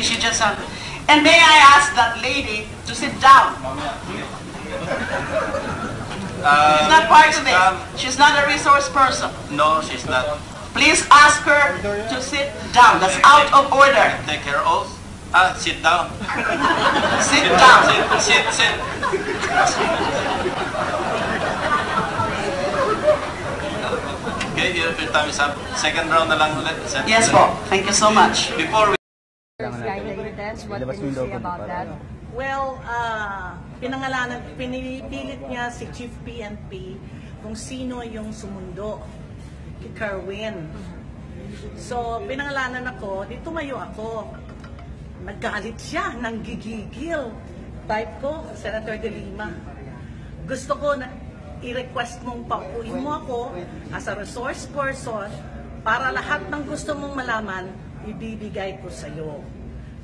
She just and may I ask that lady to sit down? She's not part of it. She's not a resource person. No, she's not. Please ask her to sit down. That's out of order. Take her oath. Sit down. Sit down. Sit. Okay, your time is up. Second round na lang ulit. Yes po. Thank you so much. Before we... What can you say about that? Well, pinipilit niya si Chief PNP kung sino yung sumundo kay Kerwin. So, pinangalanan ako, di tumayo ako. Naggalit siya, nanggigigil. Type ko, Senator De Lima. Gusto ko na i-request mong paupuin mo ako as a resource person para lahat ng gusto mong malaman, ibibigay ko sa'yo.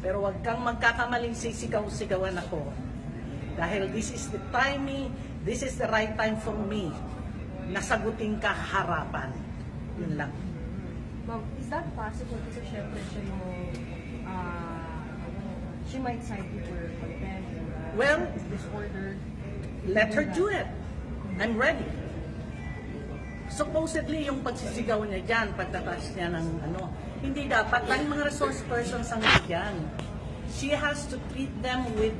Pero wag kang magkakamaling sisigaw-sigawan ako. Dahil this is the timing, this is the right time for me. Nasagutin ka harapan. Yun lang. Ma'am, is that possible? Kasi syempre siya yung, she might cite you for contempt, Well, disorder. let her do it. I'm ready. Supposedly, yung pagsisigaw niya dyan, pagtatas niya ng hindi dapat lang mga resource persons ang bigyan. She has to treat them with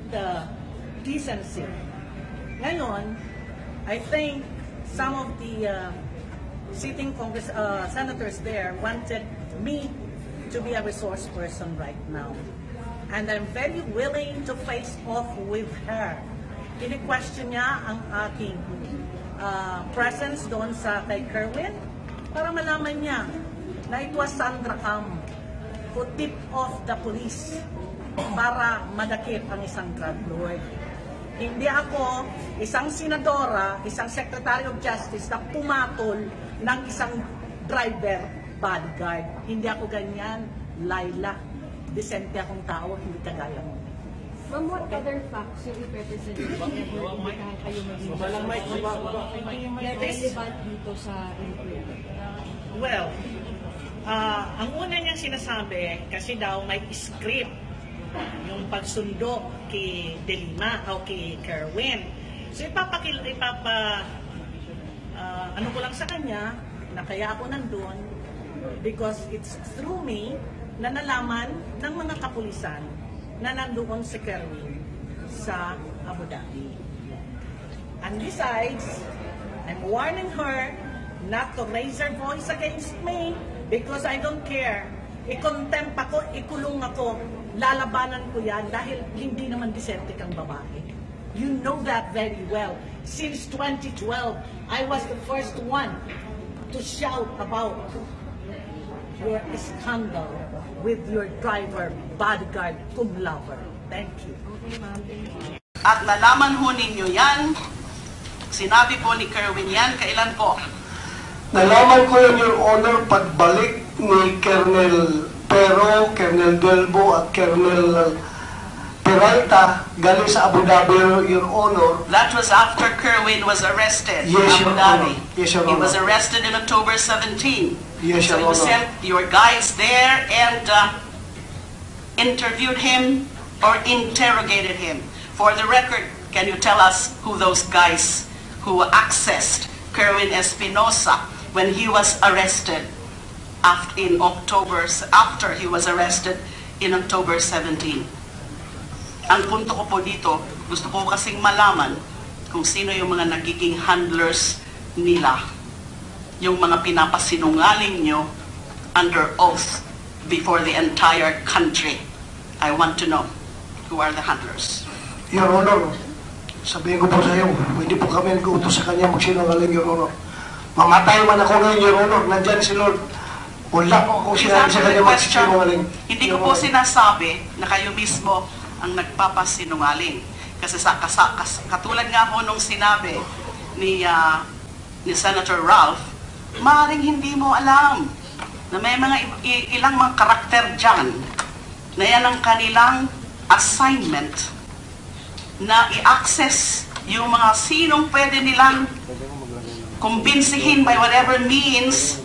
decency. Ngayon, I think some of the sitting senators there wanted me to be a resource person right now. And I'm very willing to face off with her. Kini-question niya ang aking presence doon sa kay Kerwin para malaman niya na it was Sandra Cam who tipped off the police para madakip ang isang drug lord. Hindi ako isang senadora, isang Secretary of Justice na pumatol ng isang driver bodyguard. Hindi ako ganyan, Laila. Decente akong tao, hindi kagaya mo. Ma'am, what other facts yung i-represent ever imbitahan kayo maging relevant dito sa inquiry? Well, ang una niyang sinasabi, kasi daw may script yung pagsundo kay De Lima o kay Kerwin. So ano ko lang sa kanya, na kaya ako nandun, because it's through me na nalaman ng mga kapulisan na nandoon si Kerwin sa Abu Dhabi. And besides, I'm warning her not to raise her voice against me because I don't care. I-contempt ako, ikulong ako, lalabanan ko yan dahil hindi naman disente kang babae. You know that very well. Since 2012, I was the first one to shout about your scandal with your driver, bodyguard, cum lover. Thank you. Okay, ma'am. Thank you. At nalaman ho ninyo yan, sinabi po ni Kerwin yan, kailan po? Nalaman ko yun, Your Honor, pagbalik ni Colonel Pero, Colonel Delbo at Colonel Peralta galing sa Abu Dhabi, Your Honor. That was after Kerwin was arrested in Yes, Abu Your Dhabi. Honor. Yes, Your He Honor. was arrested in October 17. Yes, So Your you Honor. sent your guys there and interviewed him or interrogated him. For the record, can you tell us who those guys who accessed Kerwin Espinosa when he was arrested after he was arrested in October 17? Ang punto ko po dito, gusto ko kasing malaman kung sino yung mga nagiging handlers nila, yung mga pinapasinungaling nyo under oath before the entire country. I want to know who are the handlers. Your Honor, sabihin ko po sa iyo, hindi po kami nag-uutos sa kanya magsinungaling, Your Honor. Mamatay man ako ngayon, Your Honor, nandyan si Lord. Wala po akong sinabi sa kanya magsinungaling. Hindi ko po sinasabi na kayo mismo ang nagpapasinungaling. Kasi katulad nga po nung sinabi ni Senator Ralph, maaaring hindi mo alam na may ilang mga karakter dyan na yan ang kanilang assignment na i-access yung mga sinong pwede nilang kumbinsihin by whatever means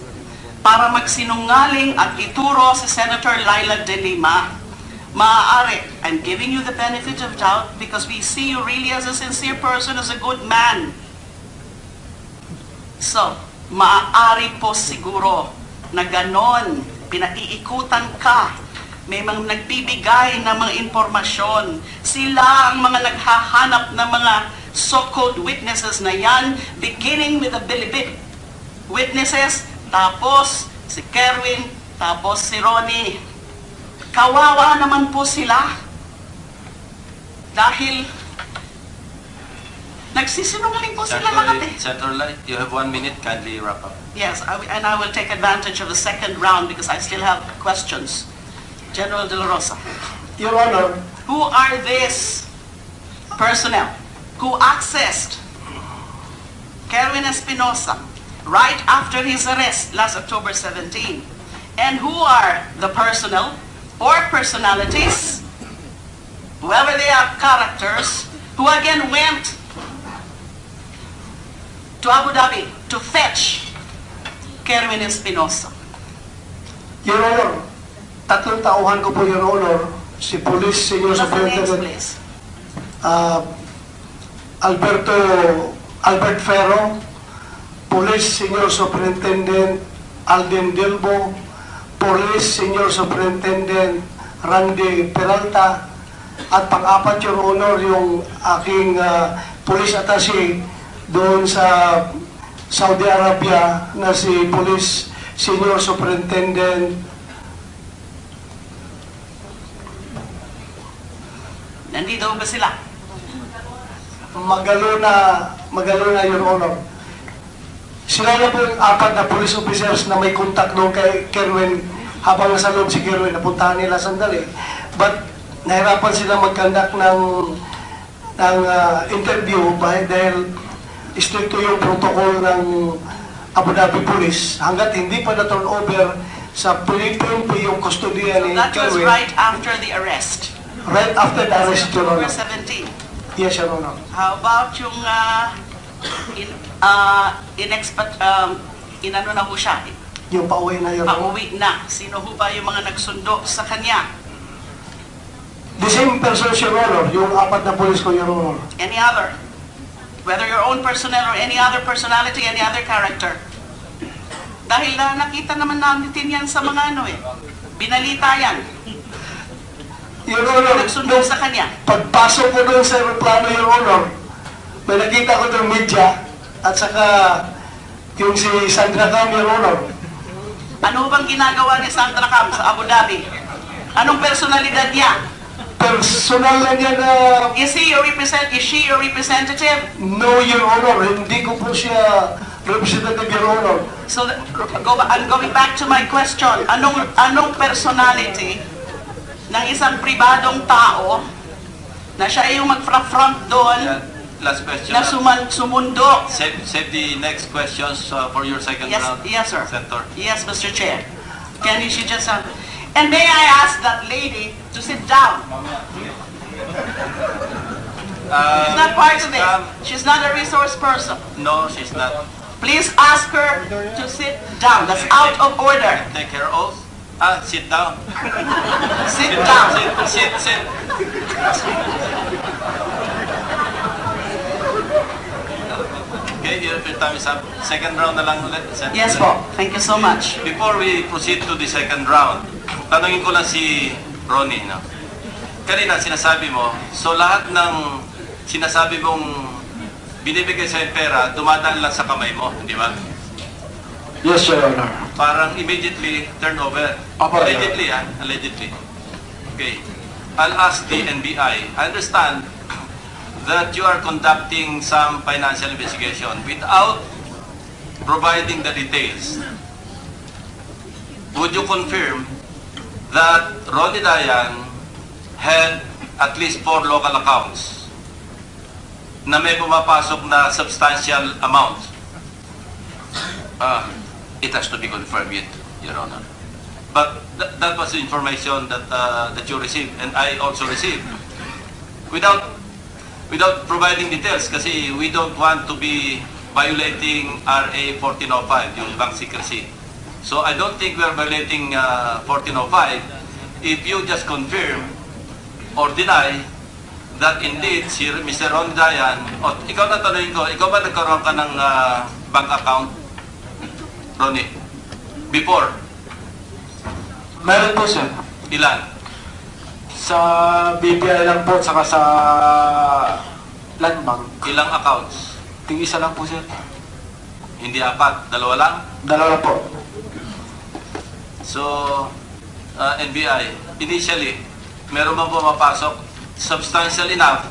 para magsinungaling at ituro si Senator Laila De Lima maaari, I'm giving you the benefit of doubt because we see you really as a sincere person, as a good man. So, maaari po siguro na ganon, pinaiikutan ka, may mga nagbibigay ng mga impormasyon. Sila ang mga naghahanap ng mga so-called witnesses na yan, beginning with the bilibid witnesses, tapos si Kerwin, tapos si Ronnie. Kawawa naman po sila. Dahil nagsisinungaling po sila lahat eh. Senator Lai, you have 1 minute. Kindly wrap up. Yes, and I will take advantage of the second round because I still have questions. General De La Rosa, Your Honor, who are these personnel who accessed Kerwin Espinosa right after his arrest last October 17? And who are the personnel or personalities, whoever they are, characters, who again went to Abu Dhabi to fetch Kerwin Espinosa? Your Honor, tatlong tauhan ko po, Your Honor, si Police Senior What's the names, Superintendent please? Albert Ferro, Police Senior Superintendent Alden Delbo, Police Senior Superintendent Randy Peralta, at pang-apat, Your Honor, yung aking police attaché doon sa Saudi Arabia na si Police Senior Superintendent. Nandito ba sila? Magalona, Your Honor. Sila na po yung apat na police officers na may contact doon kay Kerwin habang nasa loob si Kerwin. Napuntahan nila sandali. But nahirapan sila mag-conduct ng interview dahil stricto yung protocol ng Abu Dhabi Police hanggat hindi pa na-turn over sa Philippine yung kustodiya ni That was Kerwin. right after the arrest. Right after the arrest, Your October Honor. 17. Yes, Your Honor. How about yung inano na ho siya? Yung pauwi na, Your Honor. Pauwi na. Sino ho ba yung mga nagsundo sa kanya? The same person, Your Honor, yung apat na police ko, Your Honor. Any other? Whether your own personnel or any other personality, any other character. Dahil nakita naman natin yan sa mga binalita yan. Your Honor, Nagsundo sa kanya. pagpasok ko doon sa aeroplano, Your Honor, may nakita ko doon media at saka yung si Sandra Cam, Your Honor. Ano bang ginagawa ni Sandra Cam sa Abu Dhabi? Anong personalidad niya? Personal lang yan na Is she your representative? no, Your Honor, hindi ko po siya representative, Your Honor. So I'm going back to my question. Anong personality ng isang pribadong tao na siya yung mag-front doon Yeah. Last question. na sumundo? Save the next questions for your second Yes, round. yes, sir. Senator. Yes, Mr. Chair. Can she just and may I ask that lady to sit down? She's not part of it. She's not a resource person. No, she's not. Please ask her to sit down. That's out of order. Take her oath. Sit down. Sit down. Sit. Okay, your time is up. Second round na lang ulit. Senator. Yes po. Thank you so much. Before we proceed to the second round, tanungin ko lang si Ronnie, no? Kanina sinasabi mo, so lahat ng sinasabi mong binibigay sa pera, dumadaan lang sa kamay mo, di ba? Yes, Your Honor. Parang immediately turnover. Opo, Allegedly, allegedly. Okay. I'll ask the NBI. I understand that you are conducting some financial investigation without providing the details. Would you confirm that Ronnie Dayan had at least 4 local accounts na may pumapasok na substantial amount? It has to be confirmed yet, Your Honor. But that was the information that that you received and I also received. Without providing details kasi we don't want to be violating RA 1405, yung bank secrecy. So I don't think we are violating 1405 if you just confirm or deny that indeed si Mr. Ronnie Dayan, o ikaw na tanongin ko, ikaw ba nagkaroon ka ng bank account, Ronnie? Before? Meron po, sir. Ilan? Sa BPI lang po, saka sa Land Bank. Ilang accounts? Ting-isa lang po, sir. Hindi apat, dalawa lang? Dalawa po. So, NBI, initially, meron bang pumapasok substantial enough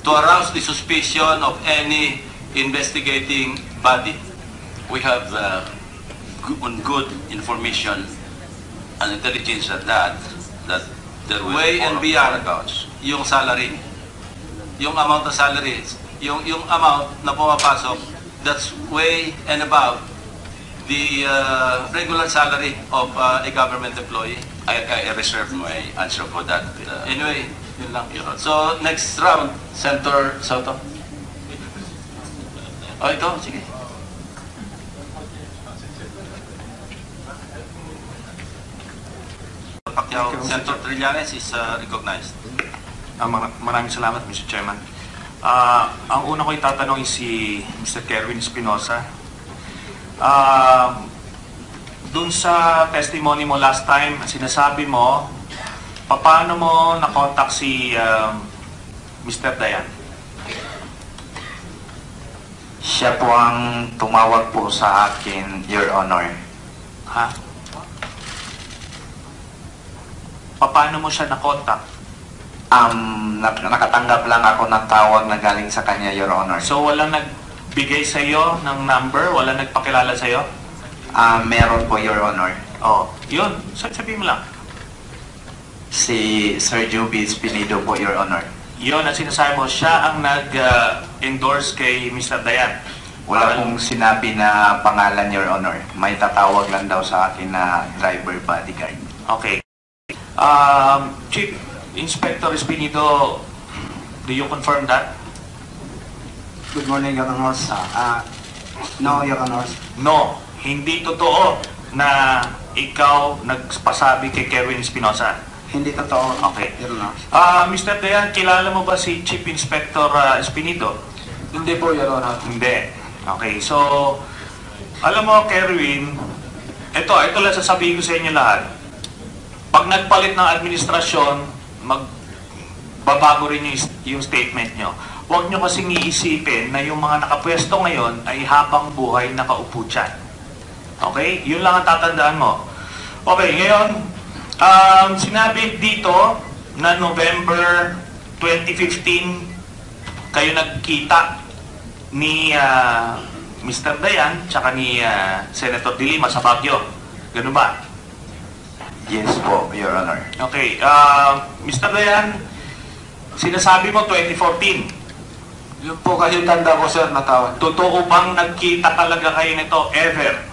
to arouse the suspicion of any investigating body? We have good information and intelligence that there will Way and be beyond accounts. yung salary, yung amount of salary, yung amount na pumapasok, that's way and above the regular salary of a government employee. I reserve my answer for that. Anyway, yun lang. Your Honor. So, next round, Senator Soto. O, ito, sige. Pacquiao, Senator Trillanes is recognized. Maraming salamat, Mr. Chairman. Ang una ko itatanong is si Mr. Kerwin Espinosa. Doon sa testimony mo last time, sinasabi mo, paano mo na-contact si Mr. Dayan? Siya po ang tumawag po sa akin, Your Honor. Ha? Paano mo siya na-contact? Nakatanggap lang ako ng tawag na galing sa kanya, Your Honor. So walang nagbigay sa iyo ng number? Walang nagpakilala sa iyo? Meron po, Your Honor. Oh, yun. Sabihin mo lang. Si Sir Juby Espinido po, Your Honor. Yun ang sinasabi mo, siya ang nag-endorse kay Mr. Dayan. Wala pong sinabi na pangalan, Your Honor. May tatawag lang daw sa akin na driver bodyguard. Okay. Chief Inspector Espinido, do you confirm that? Good morning, Your Honors. No, Your Honors. No, hindi totoo na ikaw nagpasabi kay Kerwin Espinosa. Hindi totoo, Okay. Your Honors. Mr. Dayan, kilala mo ba si Chief Inspector Espinido? Hindi po, Your Honor. Hindi. Okay, so, alam mo, Kerwin, ito lang sasabihin ko sa inyo lahat. Pag nagpalit ng administrasyon, magbabago rin yung statement nyo. Huwag nyo kasing iisipin na yung mga nakapwesto ngayon ay habang buhay nakaupo dyan. Okay? Yun lang ang tatandaan mo. Okay, ngayon, sinabi dito na November 2015, kayo nagkita ni Mr. Dayan tsaka ni Senator De Lima sa Baguio. Ganun ba? Yes po, Your Honor. Okay. Mr. Dayan, sinasabi mo 2014. Yun po kasi tanda ko, sir, na tawag. Totoo bang nagkita talaga kayo nito ever?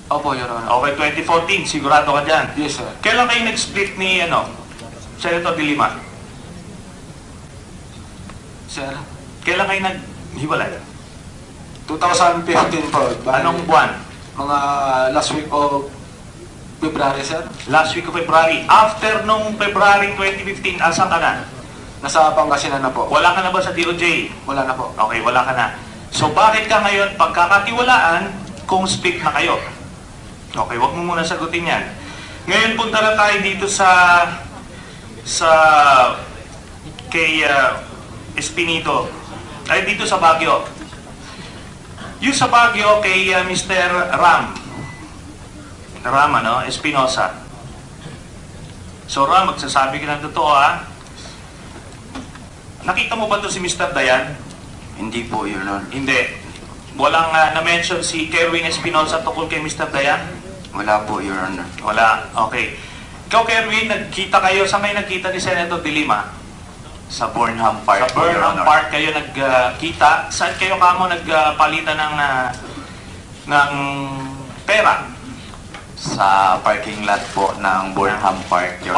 Opo, Your Honor. Okay, 2014. Sigurado ka dyan. Yes, sir. Kailan kayo nag-split ni Senator De Lima? Sir, Kailan kayo naghiwalay? 2015 po. Anong buwan? Mga last week of February, sir. Last week of February. After nung February 2015, asan ka na? Nasa Pangasinan na po. Wala ka na ba sa DOJ? Wala na po. Okay, wala ka na. So bakit ka ngayon pagkakatiwalaan kung split na kayo? Okay, wag mo muna sagutin yan. Ngayon punta na tayo dito sa kay Espinido. Ay dito sa Baguio. Yung sa Baguio kay Mr. Ram, Espinosa. So Ram, magsasabi ka ng totoo ha. Nakita mo ba to si Mr. Dayan? Hindi po, Your Honor. Hindi. Walang na-mention si Kerwin Espinosa tungkol kay Mr. Dayan? Wala po, Your Honor. Wala. Okay. Ikaw, Kerwin, nagkita kayo. Saan kayo nagkita ni Senator De Lima? Sa Burnham Park Sa po, Your Burnham Honor. Park kayo nagkita. Saan kayo kamo nagpalitan ng pera? Sa parking lot po ng Burnham Park, Your